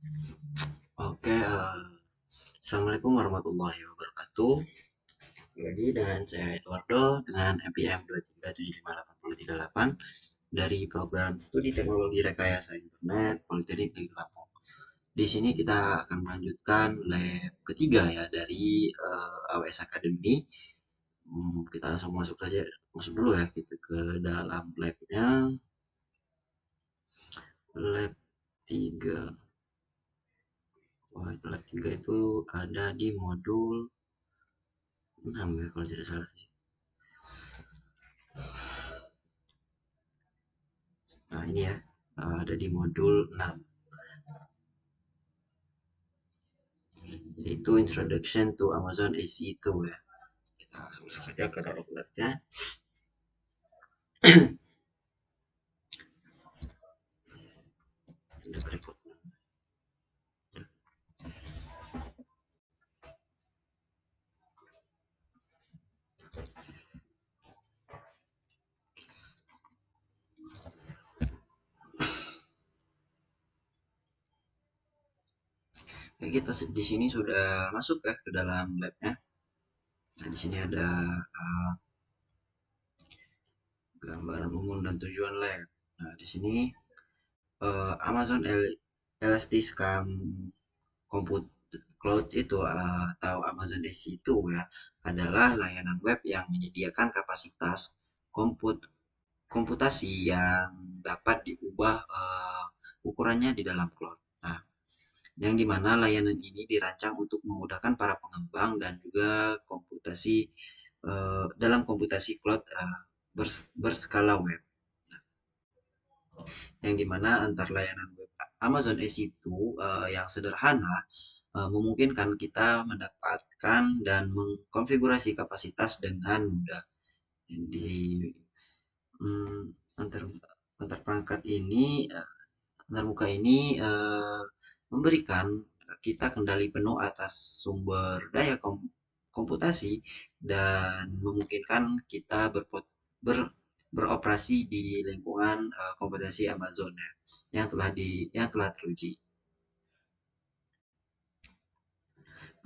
Oke, Assalamualaikum warahmatullahi wabarakatuh. Lagi dengan saya Eduardo dengan NPM 2375838 dari program Studi Teknologi Rekayasa Internet Politeknik Negeri Lampung. Di sini kita akan melanjutkan lab ketiga ya dari AWS Academy. Kita langsung masuk dulu ya kita ke dalam labnya. Lab 3. Wah, itu lab 3 itu ada di modul 6 ya kalau tidak salah sih. Nah, ini ya, ada di modul 6, yaitu Introduction to Amazon EC2 ya. Kita langsung saja ke dalam labnya. Kita di sini sudah masuk ya ke dalam labnya. Nah, di sini ada gambaran umum dan tujuan lab. Nah, di sini Amazon Elasticam Compute Cloud itu atau Amazon EC2 ya adalah layanan web yang menyediakan kapasitas komput komputasi yang dapat diubah ukurannya di dalam cloud. Nah, yang dimana layanan ini dirancang untuk memudahkan para pengembang dan juga dalam komputasi cloud berskala web. Yang dimana antar layanan web Amazon EC2 yang sederhana memungkinkan kita mendapatkan dan mengkonfigurasi kapasitas dengan mudah. Di hmm, antar antar perangkat ini Antarmuka ini memberikan kita kendali penuh atas sumber daya komputasi dan memungkinkan kita beroperasi di lingkungan komputasi Amazon ya, yang telah teruji.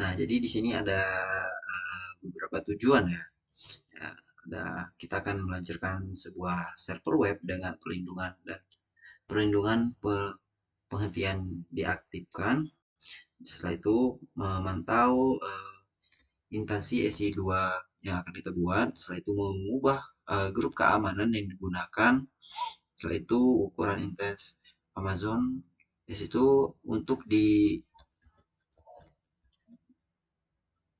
Nah, jadi di sini ada beberapa tujuan ya. Ya, kita akan meluncurkan sebuah server web dengan perlindungan penghentian diaktifkan. Setelah itu memantau instansi SI2 yang akan kita buat. Setelah itu mengubah grup keamanan yang digunakan. Setelah itu ukuran intens Amazon di situ untuk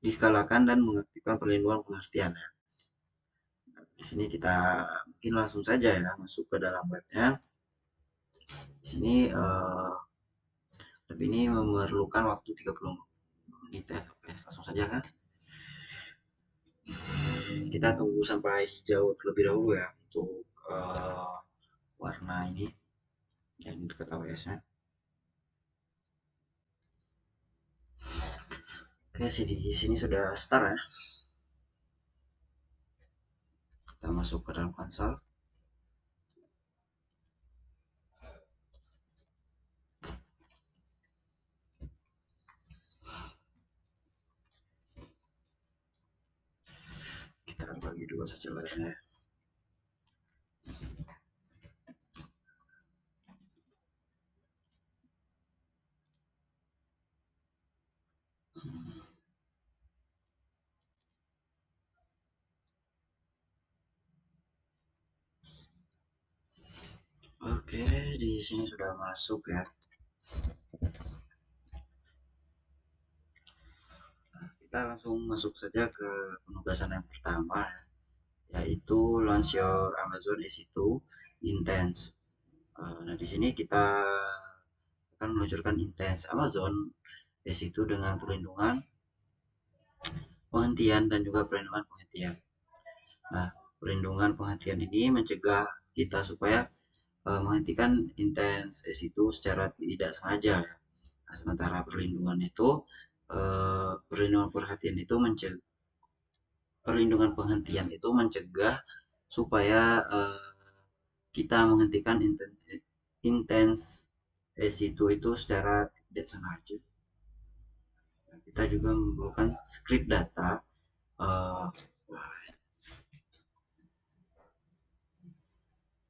diskalakan dan mengaktifkan perlindungan pengertian ya. Di sini kita mungkin langsung saja ya masuk ke dalam webnya. Di sini tapi ini memerlukan waktu 30 menit ya. Oke, langsung saja kan. Kita tunggu sampai hijau terlebih dahulu ya untuk warna ini yang dekat AWS-nya. Oke, sih di sini sudah start ya. Kita masuk ke dalam konsol. Kita akan bagi dua saja layarnya. Oke, di sini sudah masuk ya. Kita langsung masuk saja ke penugasan yang pertama, yaitu launch your Amazon EC2 Intense. Nah, di sini kita akan meluncurkan Intense Amazon EC2 dengan perlindungan penghentian dan juga perlindungan penghentian. Nah, perlindungan penghentian ini mencegah kita supaya menghentikan intens itu secara tidak sengaja ya. Nah, sementara perlindungan penghentian itu mencegah supaya kita menghentikan intens itu secara update sengaja. Nah, kita juga memerlukan script data. uh,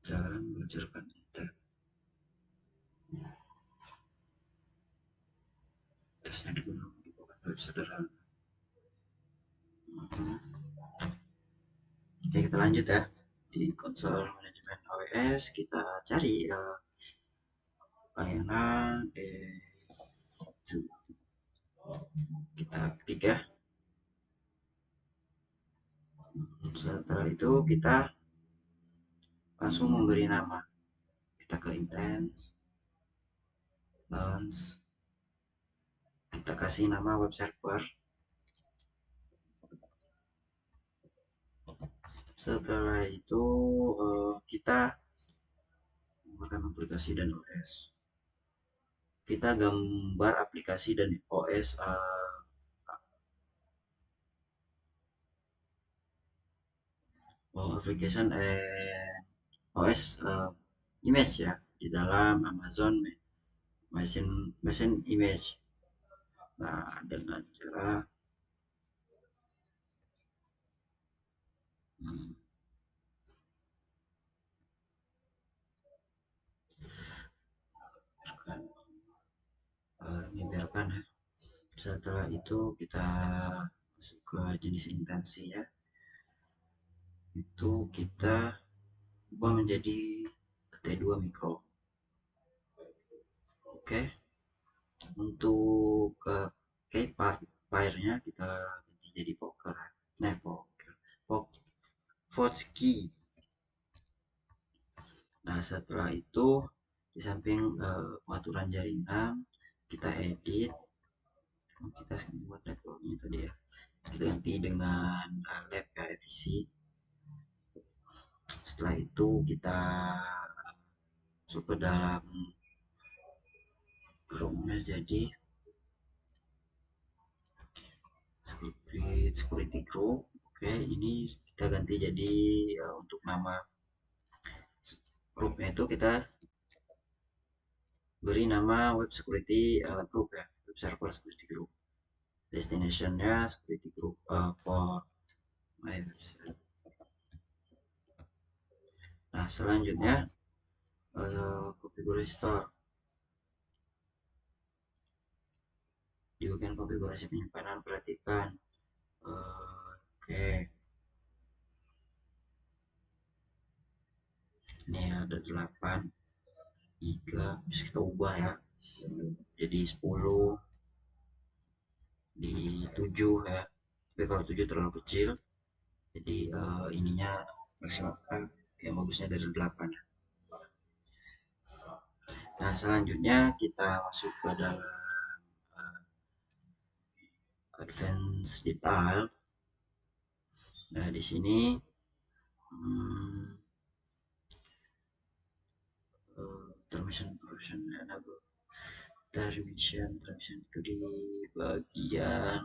Jalan belajarkan internet. Tesnya digunakan di bawah web sederhana. Oke, kita lanjut ya. Di konsol manajemen AWS kita cari layanan S2. Kita klik ya. Setelah itu kita langsung memberi nama. Kita ke Intense, Launch, kita kasih nama web server. Setelah itu kita menggunakan aplikasi dan OS. Kita gambar aplikasi dan OS application OS image ya di dalam Amazon Machine Image. Nah, dengan cara ini biarkan ya. Setelah itu kita masuk ke jenis intensi ya. Itu kita ubah menjadi T2 micro. Oke. Untuk key file-nya kita ganti jadi poker. Key. Nah, setelah itu di samping pengaturan jaringan kita edit, kita buat networknya tadi ya, kita ganti dengan lab ya, FVC. Setelah itu kita masuk ke dalam Chrome-nya, jadi security group. Oke, ini kita ganti jadi untuk nama grupnya itu kita beri nama web security group ya, web server security group. Destination-nya security group for my website. Nah, selanjutnya konfigurasi store. Di bagian konfigurasi penyimpanan perhatikan oke, ini ada 8 giga, bisa kita ubah ya jadi 10 di 7 ya, tapi kalau 7 terlalu kecil, jadi ininya maksimal yang bagusnya dari 8 ya. Nah, selanjutnya kita masuk ke dalam advanced detail. Nah, di sini permission itu di bagian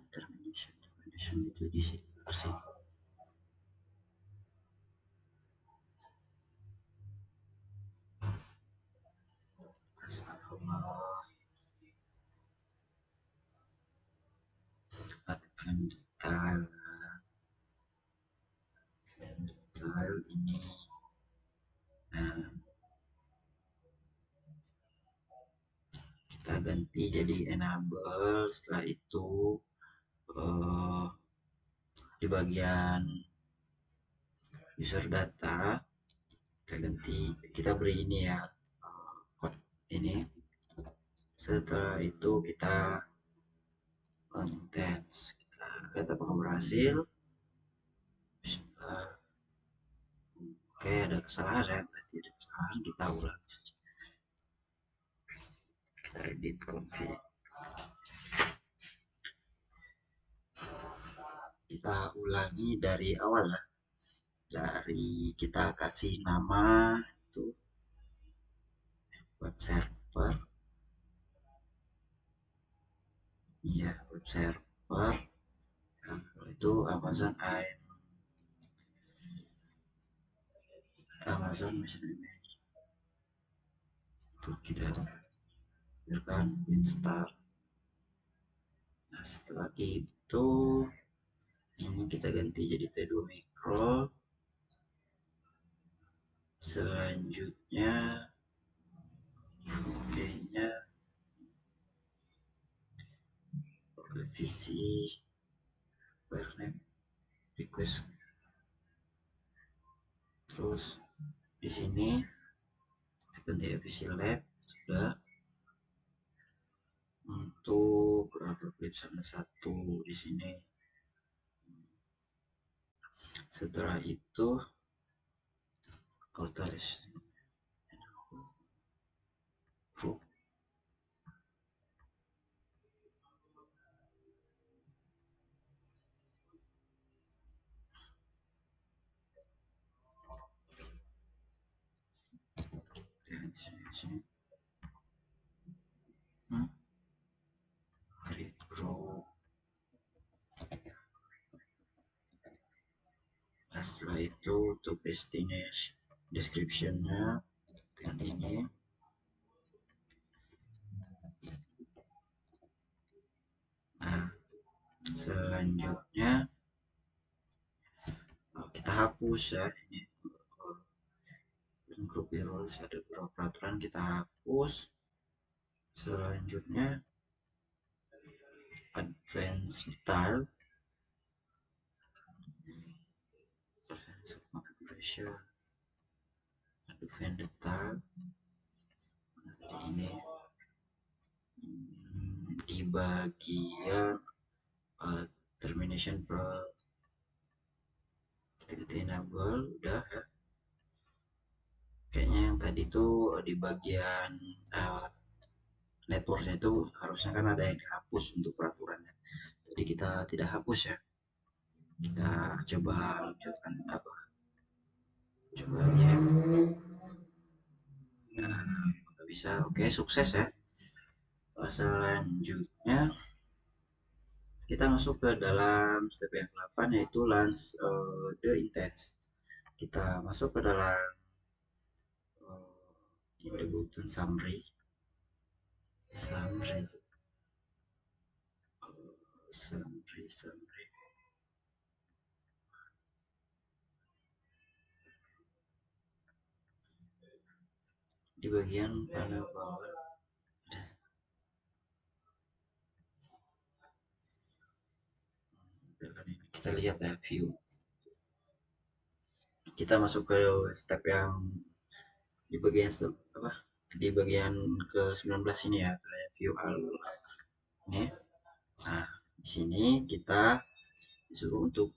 termination itu di sini versi. Advanced detail ini. Nah, kita ganti jadi enable. Setelah itu di bagian user data kita ganti, kita beri ini ya code ini. Setelah itu kita contents, kita lihat apakah berhasil. Oke, ada kesalahan ya, berarti ada kesalahan, kita ulangi saja. Kita edit config, kita ulangi dari awal ya, dari kita kasih nama itu web server ya, web server itu Amazon Amazon Machine Image itu kita biarkan install. Nah setelah itu ini kita ganti jadi T2 Micro. Selanjutnya kayaknya visi warnet request, terus di sini ganti visi lab sudah. Untuk upload sama satu di sini. Setelah itu authorize group. Create group. Nah, setelah itu untuk description-nya ganti ini. Nah, selanjutnya kita hapus ya ini grup rules, ada beberapa peraturan kita hapus. Selanjutnya advanced style, advanced configuration, advanced detail. Ini di bagian termination pro enable udah ya. Kayaknya yang tadi tuh di bagian networknya itu harusnya kan ada yang dihapus untuk peraturannya. Jadi kita tidak hapus ya. Kita coba lanjutkan apa? Coba ya. Nah, bisa. Oke, sukses ya. Selanjutnya kita masuk ke dalam step yang 8 yaitu launch the intent. Kita masuk ke dalam the button summary. Summary. Di bagian panel bawah kita lihat ya view. Kita masuk ke step yang di bagian apa? Di bagian ke 19 ini ya, view all ini. Nah, di sini kita disuruh untuk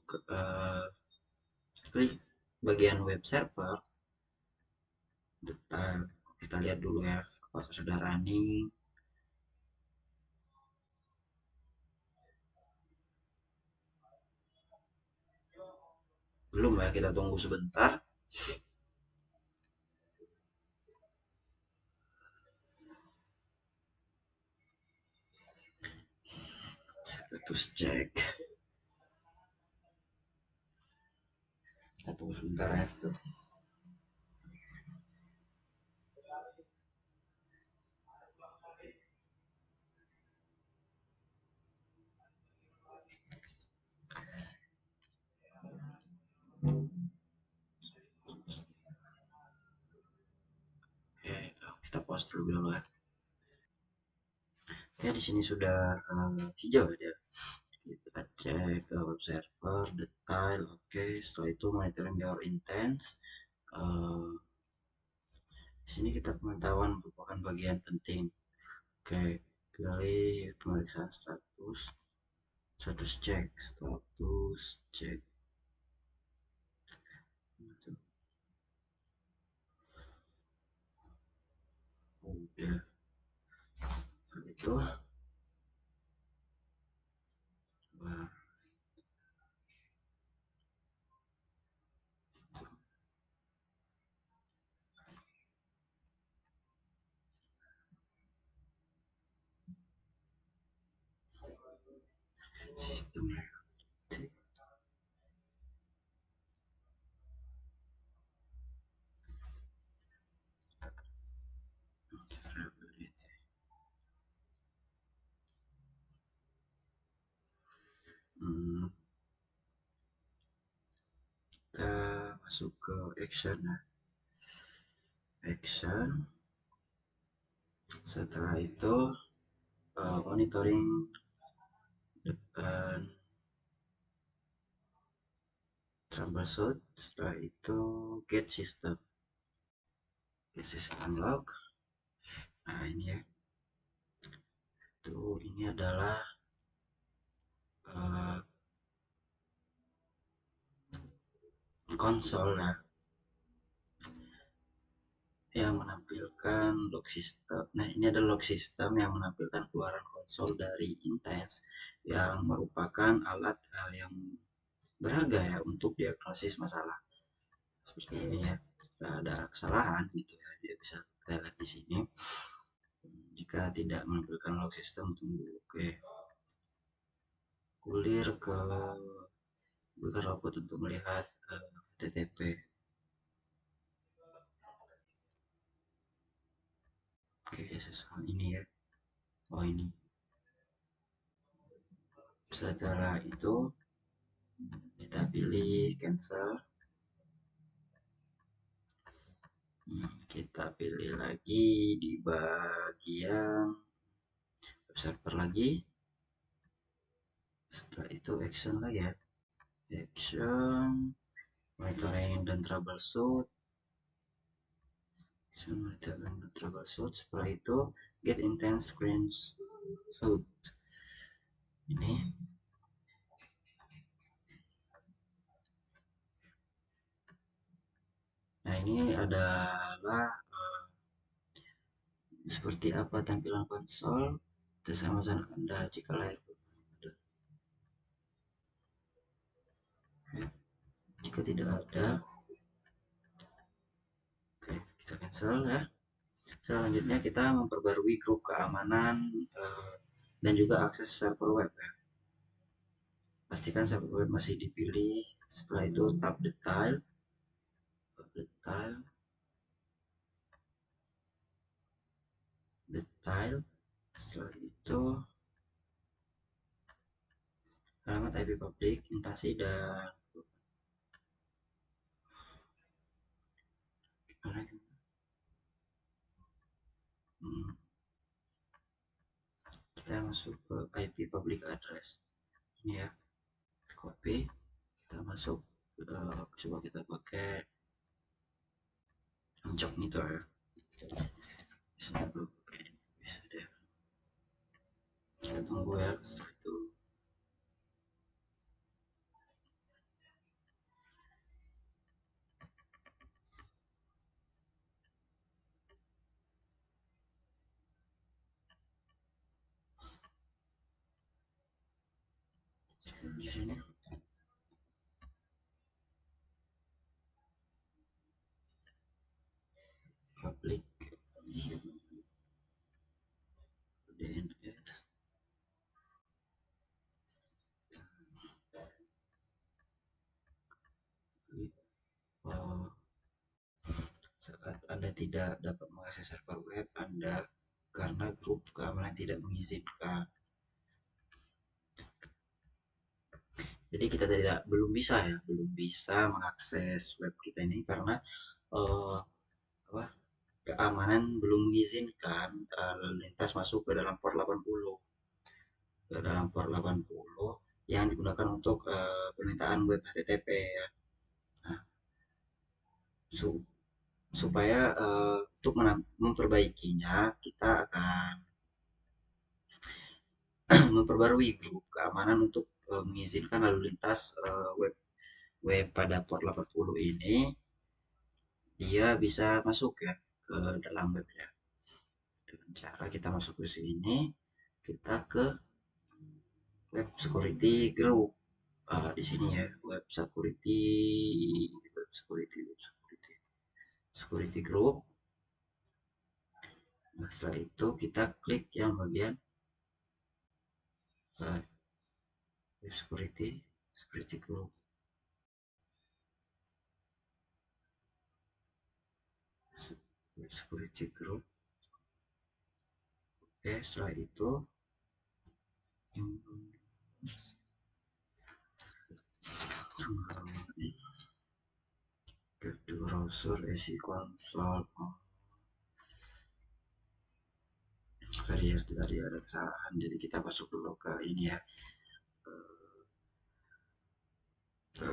klik bagian web server detail. Kita lihat dulu ya apakah sudah running. Belum ya, kita tunggu sebentar. Status cek. Kita tunggu sebentar ya tuh. Oke, kita pause terlebih dahulu ya. Oke, di sini sudah hijau ya. Kita cek ke web server detail. Oke, setelah itu monitoring your intents. Di sini kita pemantauan merupakan bagian penting. Oke, pilih pemeriksaan status cek, status cek. Udah itu wah, sistem masuk ke action ya. Action. Setelah itu monitoring depan troubleshoot. Setelah itu get system log. Nah ini ya, itu ini adalah konsol ya, yang menampilkan log system. Nah ini adalah log system yang menampilkan keluaran konsol dari Intense, yang merupakan alat yang berharga ya untuk diagnosis masalah seperti ini ya. Jika ada kesalahan gitu ya, dia bisa kita lihat di sini. Jika tidak menampilkan log system, tunggu. Oke, clear ke output untuk melihat HTTP. Oke, ini ya. Oh ini. Setelah itu kita pilih cancel. Kita pilih lagi di bagian web server lagi. Setelah itu action lagi ya. Action, monitoring dan troubleshoot. Action, monitoring dan troubleshoot. Setelah itu get intense screenshot. Ini. Nah ini adalah seperti apa tampilan konsol tes Amazon Anda jika layar ada. Oke. Jika tidak ada, oke, kita cancel ya. Selanjutnya kita memperbarui grup keamanan dan juga akses server web ya. Pastikan server web masih dipilih. Setelah itu tab detail, setelah itu alamat IP public, intasi dan kita masuk ke IP public address ini ya, copy, kita masuk, coba kita pakai incognito ya, bisa dulu pakai, bisa deh, kita tunggu ya. Setelah itu di sini public DNS. Saat Anda tidak dapat mengakses server web Anda karena grup keamanan tidak mengizinkan. Jadi kita belum bisa mengakses web kita ini karena uh, keamanan belum mengizinkan lalu lintas masuk ke dalam port 80, yang digunakan untuk permintaan web HTTP ya. Nah, supaya untuk memperbaikinya kita akan memperbarui grup keamanan untuk mengizinkan lalu lintas web pada port 80 ini, dia bisa masuk ya ke dalam webnya. Dengan cara kita masuk ke sini, kita ke web security group. Di sini ya, web security group. Nah, setelah itu kita klik yang bagian web security group. Web security group. Oke, setelah itu di browser isi konsol. Tadi ada kesalahan, jadi kita masuk dulu ke ini ya,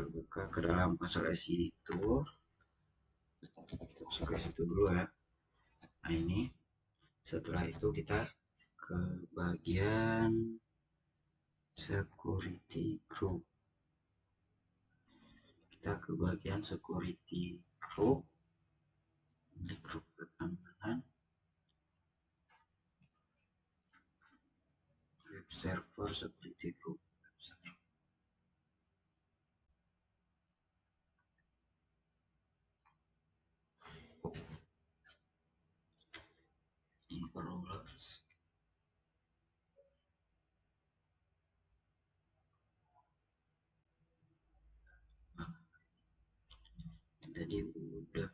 buka ke dalam konsol isi itu, kita masuk ke situ dulu ya. Nah ini, setelah itu kita ke bagian security group. Kita ke bagian security group, di grup keamanan, web server security group, controllers. Nah, tadi udah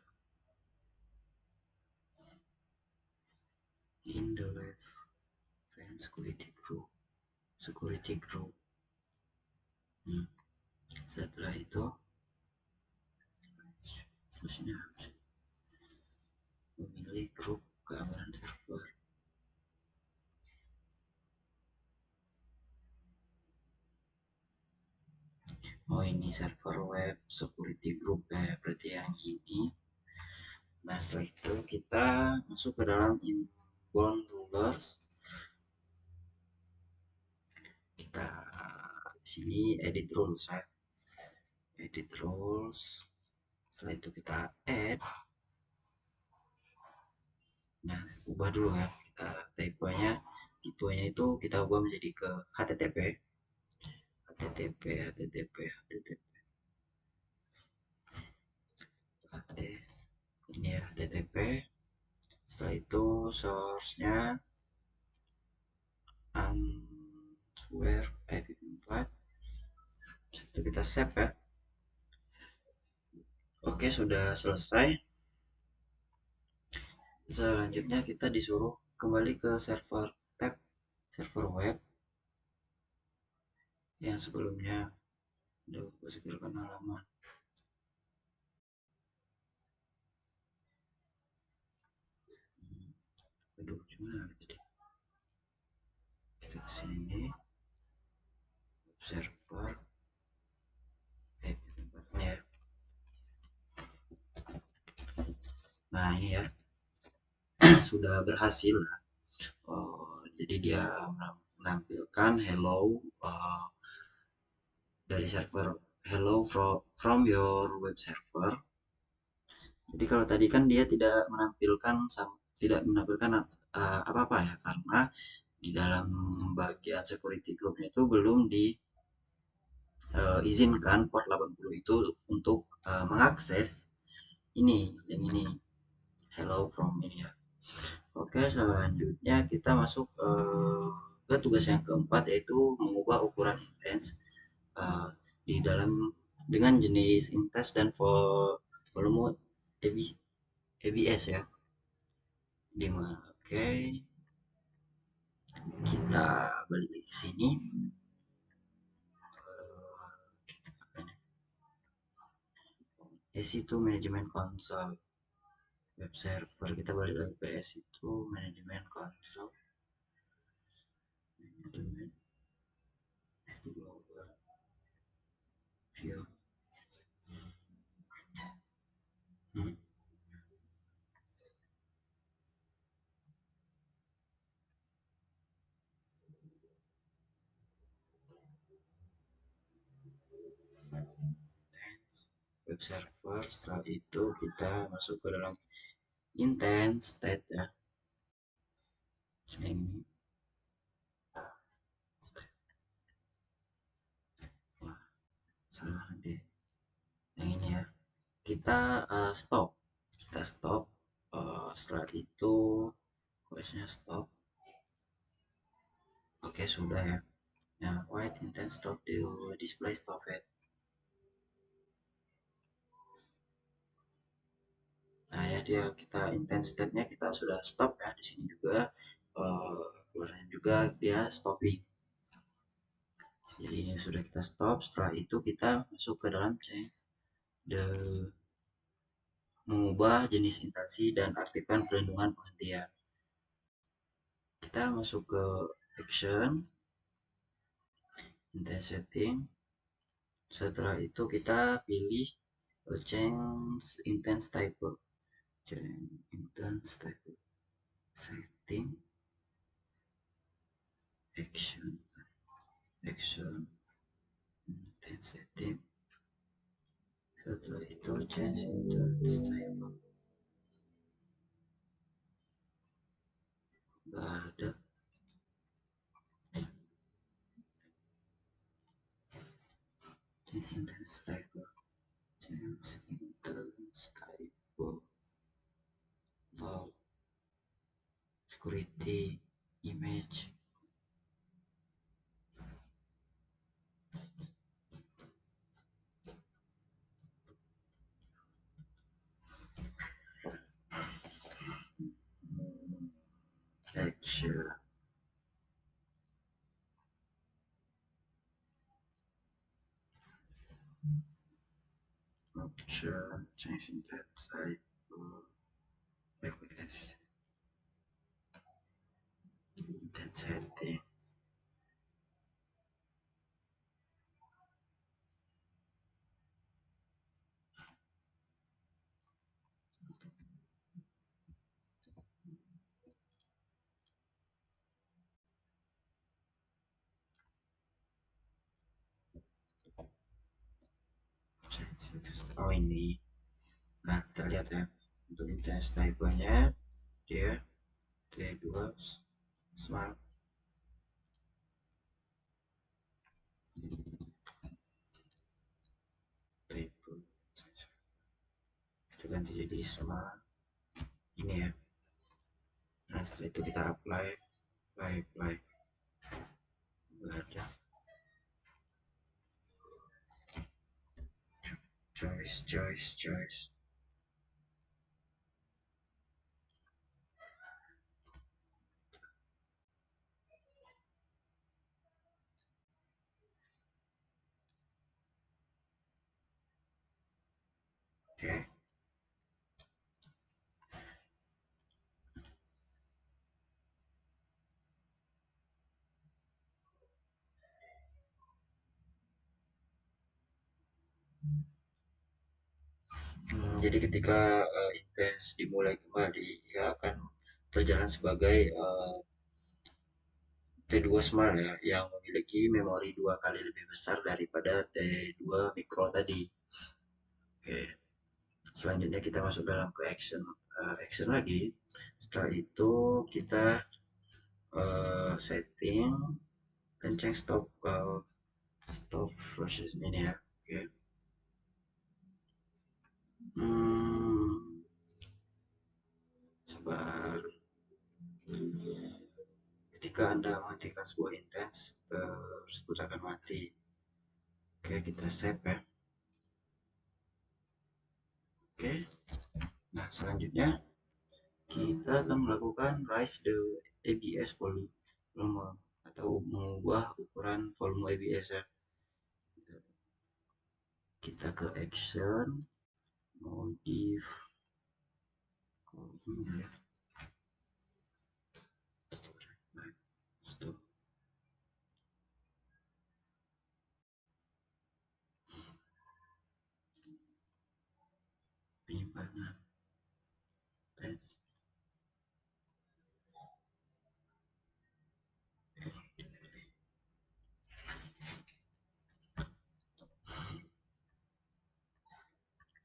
in the left fan security group. Setelah itu seterusnya memilih grup keamanan server. Oh ini server web security group ya, berarti yang ini. Nah setelah itu kita masuk ke dalam inbound rulers. Kita di sini edit rules ya, edit rules. Setelah itu kita add. Nah ubah dulu ya, kita tipenya itu kita ubah menjadi ke HTTP. Ini ya HTTP. Setelah itu source-nya Answer IP4. Itu kita save ya. Oke, sudah selesai. Selanjutnya kita disuruh kembali ke server tab server web yang sebelumnya udah sekirkan halaman. Aduh, gimana tadi? Kita kesini server IP4 ya. Nah ini ya sudah berhasil. Jadi dia menampilkan hello dari server hello from your web server. Jadi kalau tadi kan dia tidak menampilkan apa-apa ya, karena di dalam bagian security groupnya itu belum diizinkan port 80 itu untuk mengakses ini yang ini hello from ini ya. Oke, selanjutnya kita masuk ke tugas yang keempat, yaitu mengubah ukuran intens di dalam dengan jenis intens dan volume ABS ya. Oke, kita balik ke sini. S2 manajemen console web server, kita balik lagi ke S2 manajemen console manajemen view. Web server. Setelah itu kita masuk ke dalam intense state ya, ini salah nanti yang ini ya, kita stop setelah itu questnya stop. Oke, sudah ya. Nah white intense stop di display stop it. Nah ya, dia kita intense state-nya kita sudah stop ya, di sini juga keluarnya juga dia stopping. Jadi ini sudah kita stop. Setelah itu kita masuk ke dalam change the mengubah jenis instansi dan aktifkan perlindungan penghentian. Kita masuk ke action, intent setting. Setelah itu kita pilih change intense type. Change intense type. Setting, action, action, intense setting. Setelah itu change intense type. Gak ada. Change intense type. Change intense type. Wow. Security image. Action. Option. Changing that type. FPS. That setting. Oh ini. Nah kita lihat ya. Untuk intense type-nya dia T2 smart type. Kita ganti jadi smart ini ya. Nah setelah itu kita apply. Nggak ada. Choice. Oke. Jadi ketika intens dimulai kembali, ia akan berjalan sebagai T2 Smart ya, yang memiliki memori 2 kali lebih besar daripada T2 Micro tadi. Oke, selanjutnya kita masuk dalam ke action lagi. Setelah itu kita setting kenceng stop proses ini ya. Oke. Sabar. Ketika Anda menghentikan sebuah intens, tersebut akan mati. Oke, kita save ya. Oke. Nah, selanjutnya kita akan melakukan raise the ABS volume atau mengubah ukuran volume ABS ya. Kita ke action, modif, ya. Stop. Penyimpanan. Tes.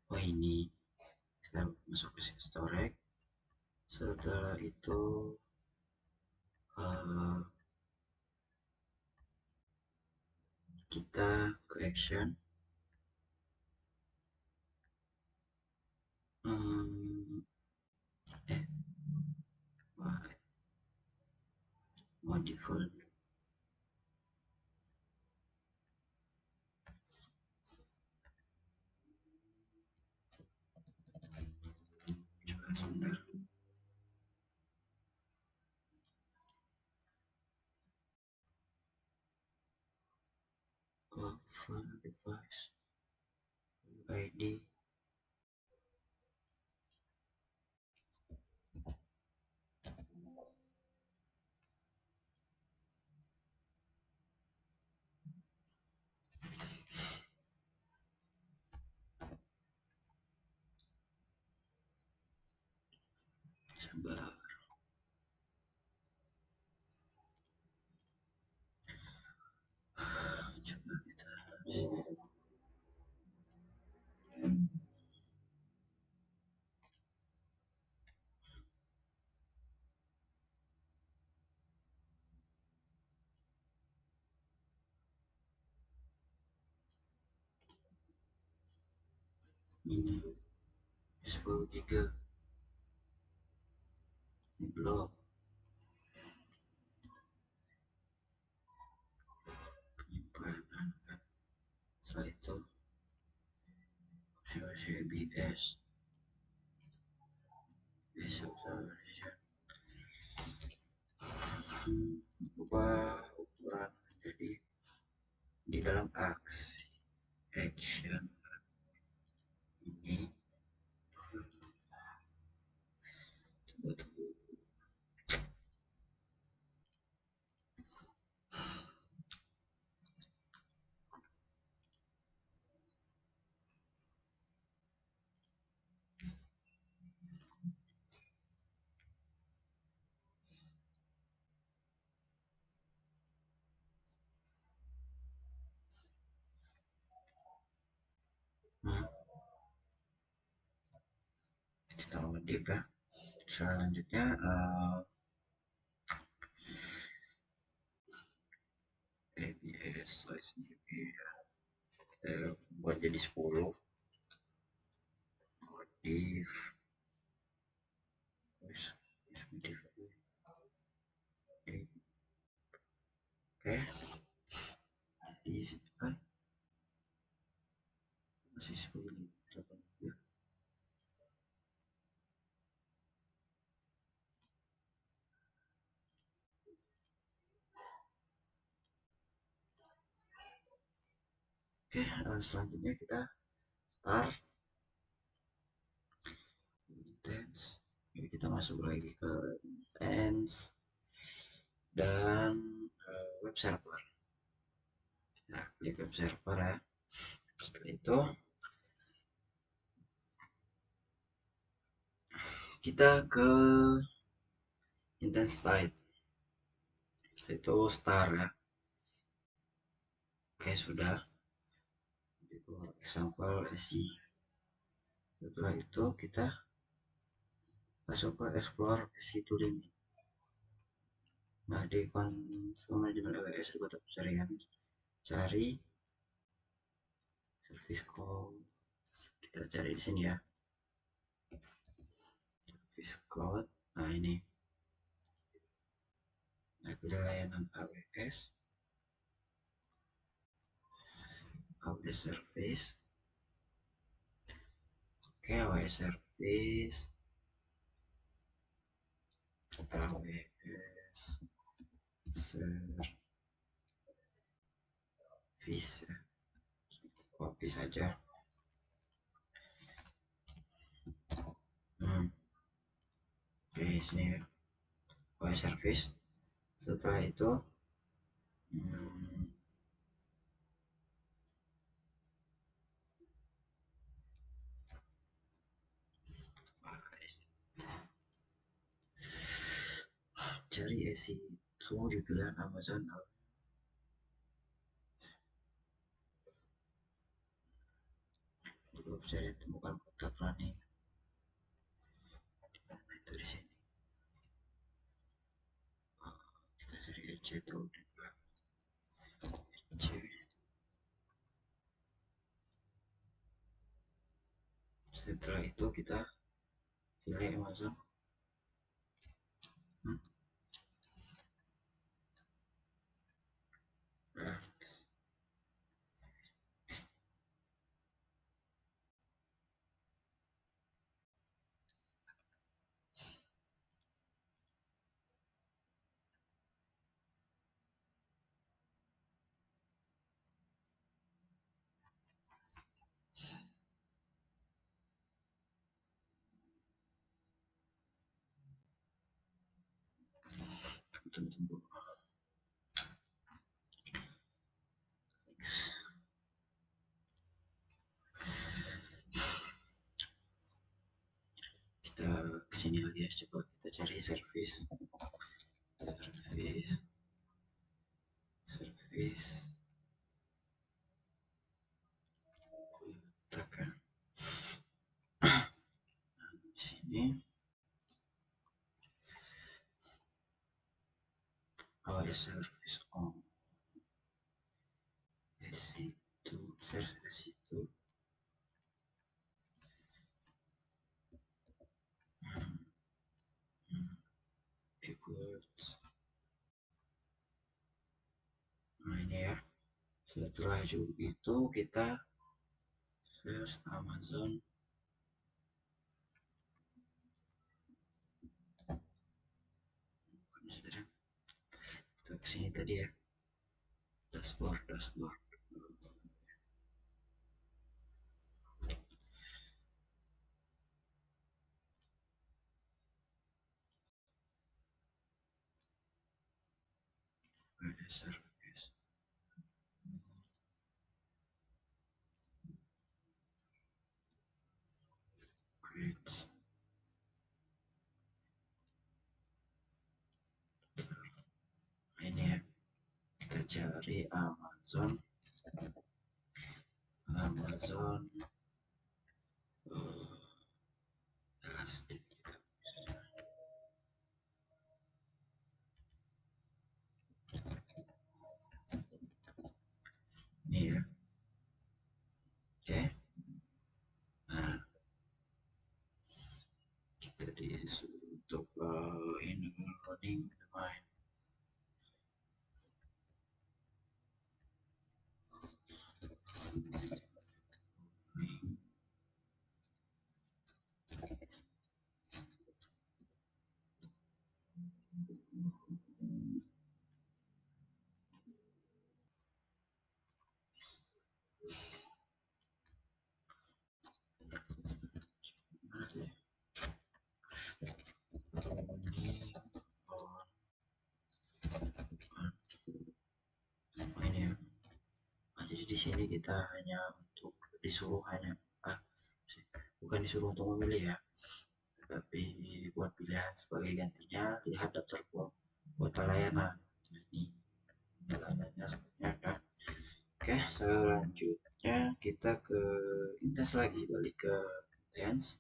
Oh ini kita masuk ke storage. Setelah itu kita ke action. Modif volume. Coba sebentar. File device ID gambar. Coba kita ini 10 giga ini blok penyimpanan kan. Setelah itu CBS besok version ubah ukuran jadi di dalam action ini. Coba tunggu. Nah, kita ngedip ya. Selanjutnya ABS size ya. Kita buat jadi 10 modif modif oke di masih 10 ya. Oke, selanjutnya kita start intense. Jadi kita masuk lagi ke intense dan web server. Nah, klik web server ya. Setelah itu kita ke intense type. Itu star ya. Oke, sudah. Itu example SI. Setelah itu kita masuk ke explore SI tooling. Nah, di konsol manajemen LWS juga tetap carian cari service code. Kita cari di sini ya. Service code. Nah, ini. Nah, pilih layanan AWS. AWS service. Oke, AWS service. AWS service. Copy saja. Oke, sini ya. AWS service. Setelah itu cari SI itu di pilihan Amazon. Juga bisa ditemukan kotak running. Itu di sini. Kita cari EC itu di belakang. EC. Setelah itu kita pilih Amazon. Nah, tunggu. Kita kesini lagi ya, coba kita kita cari service, service, service, tekan di sini. Oh ya, service on situ, service situ. Keywords. Nah ini ya. Setelah itu kita search Amazon. Kita kesini tadi ya. Dashboard, dashboard. Ada service. Great. Ini ya. Kita cari Amazon. Amazon elastic. Ini ya. Oke. Nah, kita disuruh untuk ini loading domain. Ini ya. Nah, jadi di sini kita hanya untuk disuruh hanya bukan disuruh untuk memilih ya, tapi buat pilihan sebagai gantinya lihat daftar kuota layanan. Nah, ini layanannya sebenarnya kan. Oke, selanjutnya kita ke Intense lagi, balik ke Intense.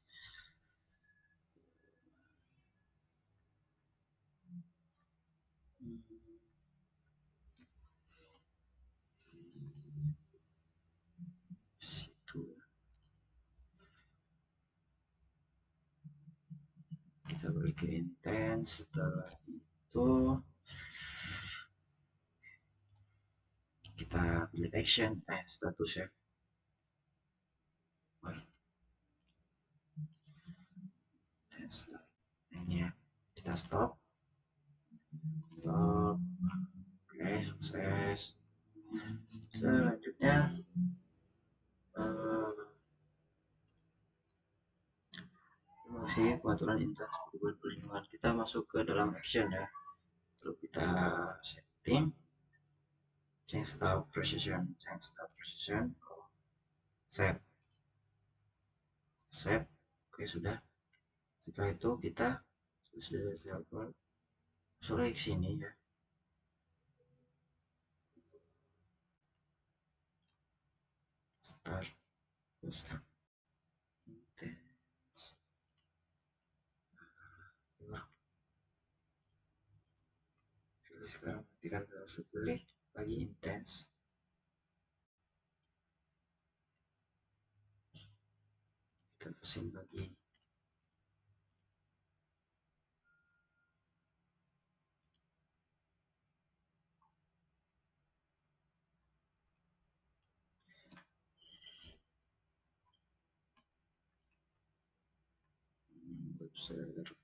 Situ kita balik ke Intense. Setelah itu kita pilih action status ya. Ini ya, kita stop. Oke, sukses. Selanjutnya masih pengaturan instansi perubahan perlindungan. Kita masuk ke dalam action ya, lalu kita setting change style precision, save. Oke, sudah. Setelah itu kita sudah ke sini ya, start. Sekarang ketika terus pilih lagi intense, kita kesini lagi web server.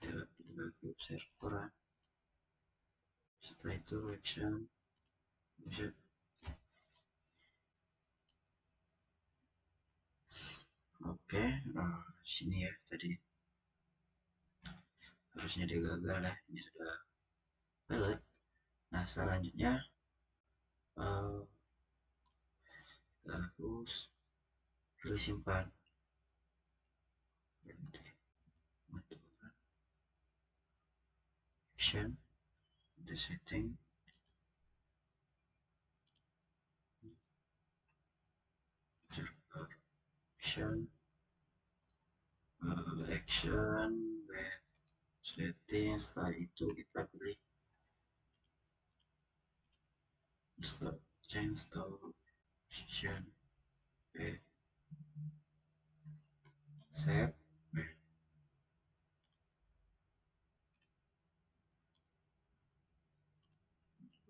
Kita pilih lagi web server. Setelah itu action bisa. Oke, nah sini ya tadi harusnya dia gagal ya, ini sudah valid. Nah selanjutnya uh, harus pilih simpan action the setting action action web setting. Setelah itu kita pilih stop change stop action save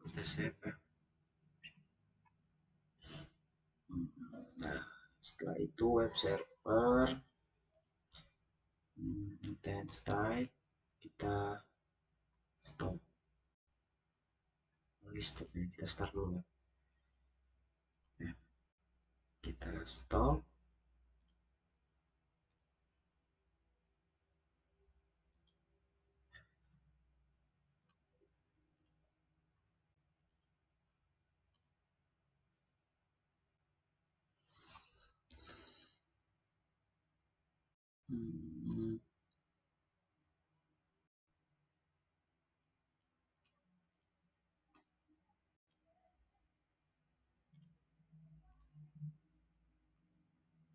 kita save ya. Nah setelah itu web server intense type kita stop lagi stop ya, kita start dulu ya, kita stop. hmm,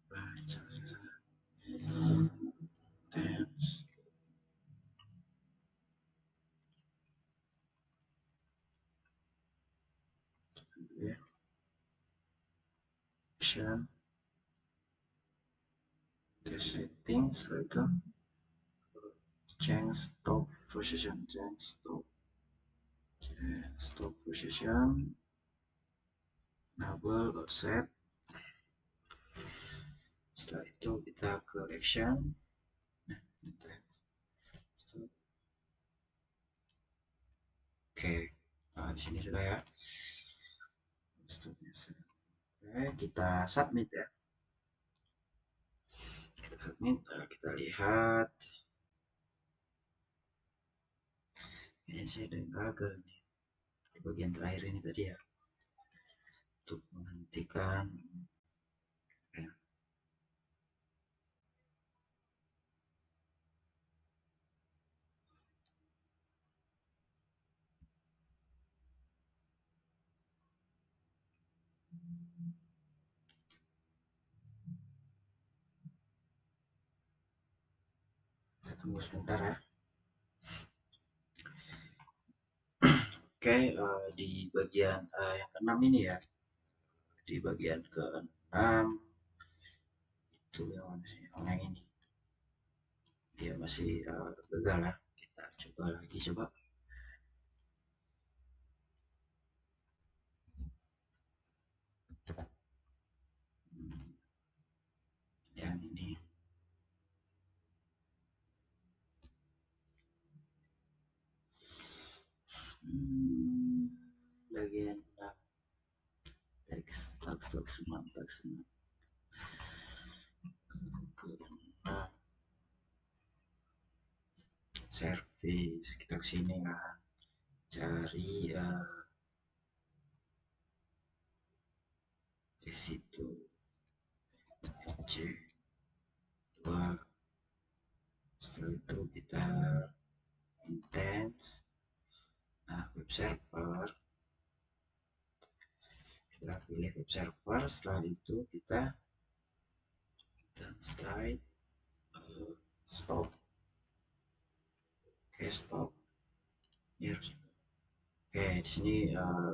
baca intense ya, action the settings. Setelah itu change stop position stop position enable accept. Setelah itu kita ke action. Nah, stop. Oke, nah di sini sudah ya. Oke, kita submit ya. Kita submit, kita lihat. Ini saya ada yang gagal nih di bagian terakhir ini tadi ya, untuk menghentikan ya. Kita tunggu sebentar ya. Oke, di bagian yang keenam ini ya, di bagian keenam itu yang mana sih? Oh, yang ini dia masih gagal ya. Kita coba lagi, coba. Yang ini bagian teks senang keenam service. Kita kesini kan cari di situ C2. Setelah itu kita intense, nah web server, kita pilih web server. Setelah itu kita dan start stop. Oke, stop ini harus. Oke, di sini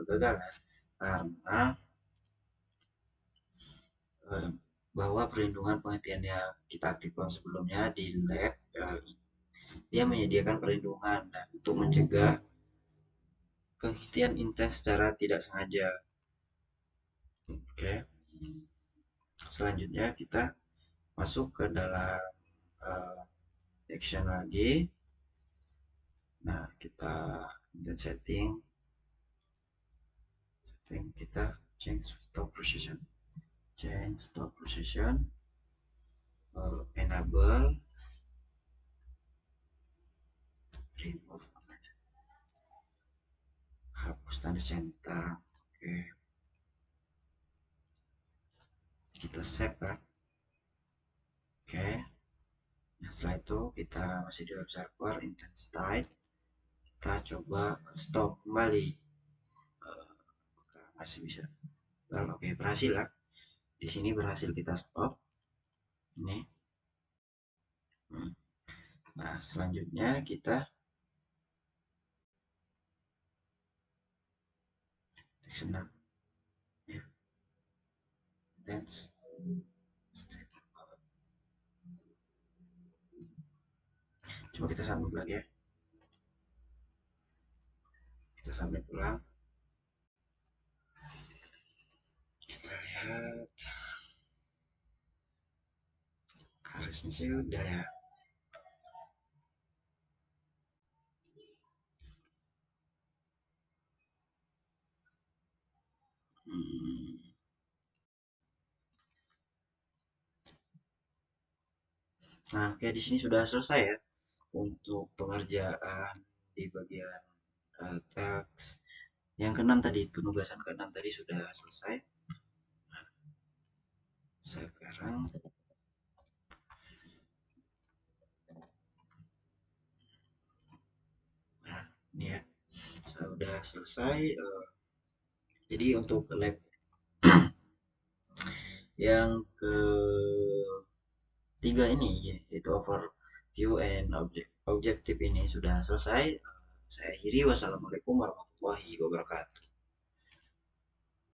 gagal ya, karena bahwa perlindungan penghentian yang kita aktifkan sebelumnya di lab dia menyediakan perlindungan untuk mencegah penghentian intens secara tidak sengaja. Oke, selanjutnya kita masuk ke dalam action lagi. Nah, kita setting kita change stop precision, enable remove, hapus tanda centang. Oke, kita save ya. Oke, nah setelah itu kita masih di observer intent state, kita coba stop kembali. Masih bisa. Oke, berhasil ya. Di sini berhasil kita stop. Ini. Nah, selanjutnya kita senang ya. Dance. Coba kita submit lagi ya. Kita submit ulang. Kita lihat. Harusnya sih udah ya. Nah, kayak di sini sudah selesai ya untuk pengerjaan di bagian teks. Yang keenam tadi, penugasan keenam tadi sudah selesai. Sekarang nah, ini ya. Sudah selesai. Jadi untuk lab yang ketiga ini yaitu overview and objective ini sudah selesai. Saya akhiri. Wassalamualaikum warahmatullahi wabarakatuh.